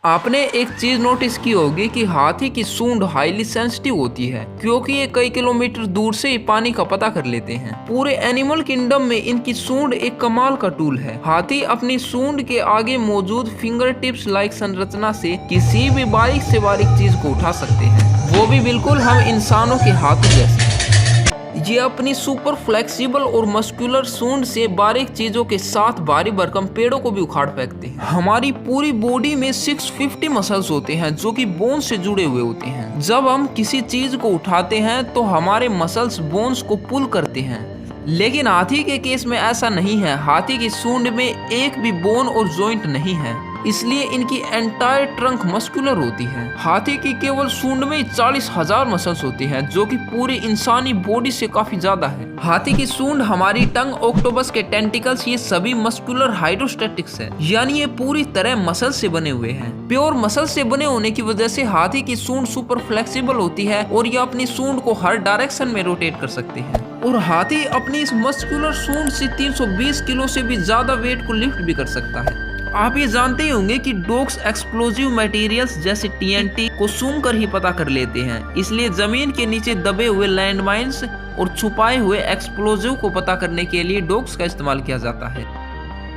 आपने एक चीज नोटिस की होगी कि हाथी की सूंड हाईली सेंसिटिव होती है, क्योंकि ये कई किलोमीटर दूर से ही पानी का पता कर लेते हैं। पूरे एनिमल किंगडम में इनकी सूंड एक कमाल का टूल है। हाथी अपनी सूंड के आगे मौजूद फिंगर टिप्स लाइक संरचना से किसी भी बारीक से बारीक चीज को उठा सकते हैं, वो भी बिल्कुल हम इंसानों के हाथों जैसे। ये अपनी सुपर फ्लेक्सिबल और मस्कुलर सूंड से बारीक चीजों के साथ भारी भरकम पेड़ों को भी उखाड़ फेंकते हैं। हमारी पूरी बॉडी में 650 मसल्स होते हैं जो कि बोन्स से जुड़े हुए होते हैं। जब हम किसी चीज को उठाते हैं तो हमारे मसल्स बोन्स को पुल करते हैं, लेकिन हाथी के केस में ऐसा नहीं है। हाथी की सूंड में एक भी बोन और जॉइंट नहीं है, इसलिए इनकी एंटायर ट्रंक मस्कुलर होती है। हाथी की केवल सूंड में 40,000 मसल्स होती हैं, जो कि पूरी इंसानी बॉडी से काफी ज्यादा है। हाथी की सूंड, हमारी टंग, ऑक्टोपस के टेंटिकल्स, ये सभी मस्कुलर हाइड्रोस्टैटिक्स है, यानी ये पूरी तरह मसल से बने हुए हैं। प्योर मसल से बने होने की वजह से हाथी की सूंड सुपर फ्लेक्सिबल होती है और ये अपनी सूंड को हर डायरेक्शन में रोटेट कर सकते हैं। और हाथी अपनी इस मस्कुलर सूंड से 320 किलो से भी ज्यादा वेट को लिफ्ट भी कर सकता है। आप ये जानते ही होंगे कि डॉग्स एक्सप्लोजिव मटेरियल्स जैसे TNT को सूंघ कर ही पता कर लेते हैं, इसलिए जमीन के नीचे दबे हुए लैंडमाइंस और छुपाए हुए एक्सप्लोजिव को पता करने के लिए डॉग्स का इस्तेमाल किया जाता है।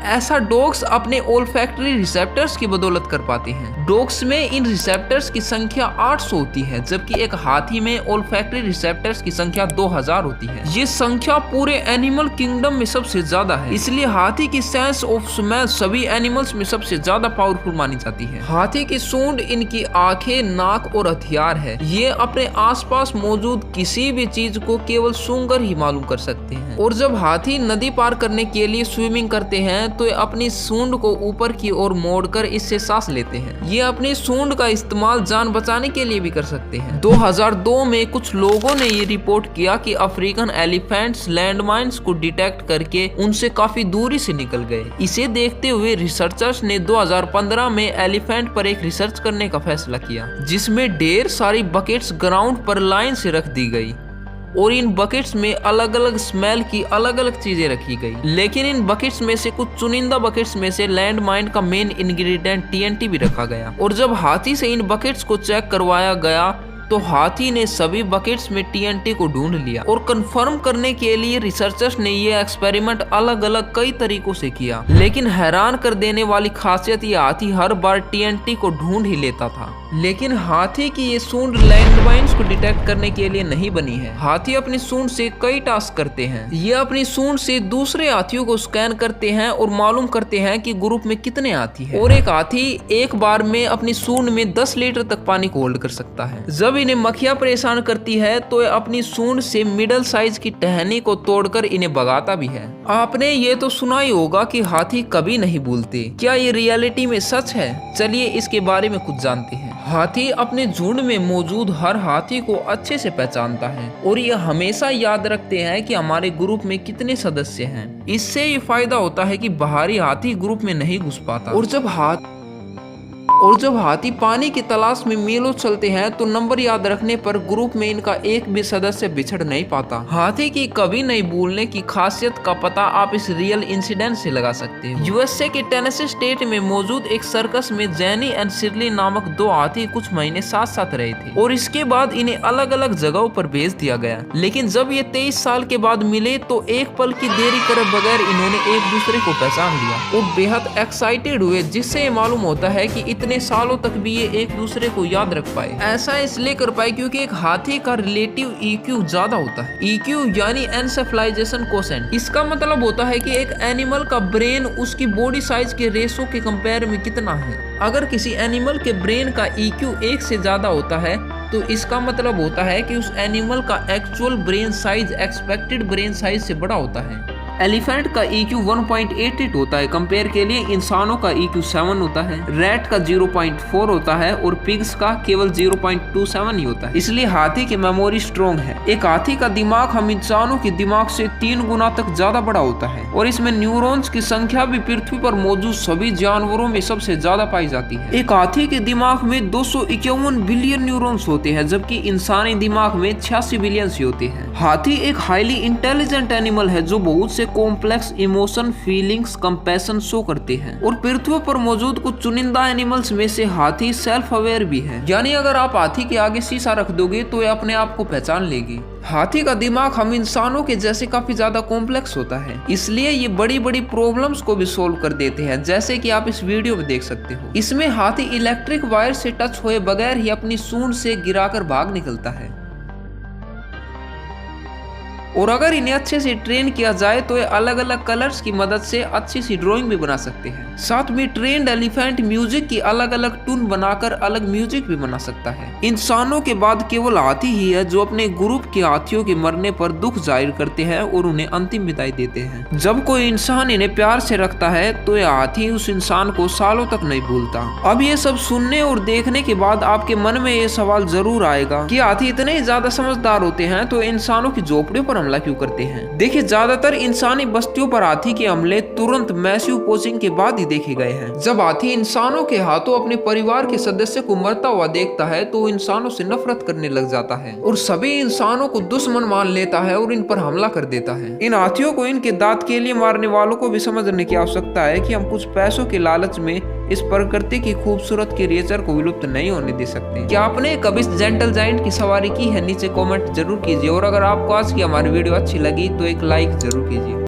ऐसा डॉग्स अपने ओल्फैक्टरी रिसेप्टर्स की बदौलत कर पाते हैं। डॉग्स में इन रिसेप्टर्स की संख्या 800 होती है, जबकि एक हाथी में ओल्फैक्टरी रिसेप्टर्स की संख्या 2000 होती है। ये संख्या पूरे एनिमल किंगडम में सबसे ज्यादा है, इसलिए हाथी की सेंस ऑफ स्मेल सभी एनिमल्स में सबसे ज्यादा पावरफुल मानी जाती है। हाथी की सूंड इनकी आंखें, नाक और हथियार है। ये अपने आसपास मौजूद किसी भी चीज को केवल सूंघकर ही मालूम कर सकते हैं। और जब हाथी नदी पार करने के लिए स्विमिंग करते हैं तो ये अपनी सूंड को ऊपर की ओर मोड़कर इससे सांस लेते हैं। ये अपनी सूंड का इस्तेमाल जान बचाने के लिए भी कर सकते हैं। 2002 में कुछ लोगों ने ये रिपोर्ट किया कि अफ्रीकन एलिफेंट्स लैंडमाइंस को डिटेक्ट करके उनसे काफी दूरी से निकल गए। इसे देखते हुए रिसर्चर्स ने 2015 में एलिफेंट पर एक रिसर्च करने का फैसला किया, जिसमें ढेर सारी बकेट्स ग्राउंड पर लाइन से रख दी गई और इन बकेट्स में अलग अलग स्मेल की अलग अलग चीजें रखी गई। लेकिन इन बकेट्स में से कुछ चुनिंदा बकेट्स में से लैंड माइन का मेन इंग्रेडिएंट TNT भी रखा गया। और जब हाथी से इन बकेट्स को चेक करवाया गया तो हाथी ने सभी बकेट्स में TNT को ढूंढ लिया। और कंफर्म करने के लिए रिसर्चर्स ने ये एक्सपेरिमेंट अलग अलग कई तरीकों से किया, लेकिन हैरान कर देने वाली खासियत ये हाथी हर बार TNT को ढूंढ ही लेता था। लेकिन हाथी की ये सूंड लैंडमाइंस को डिटेक्ट करने के लिए नहीं बनी है। हाथी अपनी सूंड से कई टास्क करते हैं। ये अपनी सूंड से दूसरे हाथियों को स्कैन करते हैं और मालूम करते हैं कि ग्रुप में कितने हाथी हैं। और एक हाथी एक बार में अपनी सूंड में 10 लीटर तक पानी को होल्ड कर सकता है। जब इन्हें मक्खियां परेशान करती है तो ये अपनी सूंड से मिडल साइज की टहनी को तोड़कर इन्हें भगाता भी है। आपने ये तो सुना ही होगा कि हाथी कभी नहीं भूलते। क्या ये रियलिटी में सच है? चलिए इसके बारे में कुछ जानते हैं। हाथी अपने झुंड में मौजूद हर हाथी को अच्छे से पहचानता है और ये हमेशा याद रखते हैं कि हमारे ग्रुप में कितने सदस्य हैं। इससे ये फायदा होता है कि बाहरी हाथी ग्रुप में नहीं घुस पाता। और जब हाथी पानी की तलाश में मीलों चलते हैं तो नंबर याद रखने पर ग्रुप में इनका एक भी सदस्य बिछड़ नहीं पाता। हाथी की कभी नहीं भूलने की खासियत का पता आप इस रियल इंसिडेंट से लगा सकते हैं। USA के टेनेसी स्टेट में मौजूद एक सर्कस में जैनी एंड शिरली नामक 2 हाथी कुछ महीने साथ साथ रहे थे और इसके बाद इन्हें अलग अलग जगहों पर भेज दिया गया। लेकिन जब ये 23 साल के बाद मिले तो एक पल की देरी करे बगैर इन्होंने एक दूसरे को पहचान लिया और बेहद एक्साइटेड हुए, जिससे ये मालूम होता है कि इतने सालों तक भी ये एक दूसरे को याद रख पाए। ऐसा इसलिए कर पाए क्योंकि एक हाथी का रिलेटिव EQ ज्यादा होता है। EQ यानी एनसेफलाइजेशन कोसेंट। इसका मतलब होता है कि एक एनिमल का ब्रेन उसकी बॉडी साइज के रेशो के कंपेयर में कितना है। अगर किसी एनिमल के ब्रेन का EQ 1 से ज्यादा होता है तो इसका मतलब होता है कि उस एनिमल का actual brain size expected brain size से बड़ा होता है। एलिफेंट का EQ 1.88 होता है, कंपेयर के लिए इंसानों का EQ 7 होता है, रैट का 0.4 होता है और पिग्स का केवल 0.27 ही होता है। इसलिए हाथी की मेमोरी स्ट्रॉन्ग है। एक हाथी का दिमाग हम इंसानों के दिमाग से 3 गुना तक ज्यादा बड़ा होता है और इसमें न्यूरॉन्स की संख्या भी पृथ्वी पर मौजूद सभी जानवरों में सबसे ज्यादा पाई जाती है। एक हाथी के दिमाग में 251 बिलियन न्यूरॉन्स होते हैं, जबकि इंसानी दिमाग में 86 बिलियन होते हैं। हाथी एक हाईली इंटेलिजेंट एनिमल है जो बहुत से complex emotion, feelings, compassion show करते हैं। और पृथ्वी पर मौजूद कुछ चुनिंदा एनिमल्स में से हाथी सेल्फ अवेयर भी है, यानी अगर आप हाथी के आगे शीशा रख दोगे तो ये अपने आप को पहचान लेगी। हाथी का दिमाग हम इंसानों के जैसे काफी ज्यादा कॉम्प्लेक्स होता है, इसलिए ये बड़ी बड़ी प्रॉब्लम्स को भी सोल्व कर देते हैं, जैसे कि आप इस वीडियो में देख सकते हो। इसमें हाथी इलेक्ट्रिक वायर से टच हुए बगैर ही अपनी सूंड से गिराकर भाग निकलता है। और अगर इन्हें अच्छे से ट्रेन किया जाए तो ये अलग अलग कलर्स की मदद से अच्छी सी ड्राइंग भी बना सकते हैं। साथ में ट्रेन्ड एलिफेंट म्यूजिक की अलग अलग टून बनाकर अलग म्यूजिक भी बना सकता है। इंसानों के बाद केवल हाथी ही है जो अपने ग्रुप के हाथियों के मरने पर दुख जाहिर करते हैं और उन्हें अंतिम विदाई देते हैं। जब कोई इंसान इन्हें प्यार से रखता है तो यह हाथी उस इंसान को सालों तक नहीं भूलता। अब ये सब सुनने और देखने के बाद आपके मन में ये सवाल जरूर आएगा कि हाथी इतने ज्यादा समझदार होते हैं तो इंसानों की झोपड़ियों पर हमला क्यों करते हैं। देखिए, ज्यादातर इंसानी बस्तियों पर हाथी के हमले तुरंत मैसिव पोचिंग के बाद ही देखे गए हैं। जब हाथी इंसानों के हाथों अपने परिवार के सदस्य को मरता हुआ देखता है तो वो इंसानों से नफरत करने लग जाता है और सभी इंसानों को दुश्मन मान लेता है और इन पर हमला कर देता है। इन हाथियों को इनके दांत के लिए मारने वालों को भी समझने की आवश्यकता है कि हम कुछ पैसों के लालच में इस प्रकृति की खूबसूरत क्रिएचर को विलुप्त नहीं होने दे सकते। क्या आपने कभी इस जेंटल जायंट की सवारी की है? नीचे कमेंट जरूर कीजिए और अगर आपको आज की हमारी वीडियो अच्छी लगी तो एक लाइक जरूर कीजिए।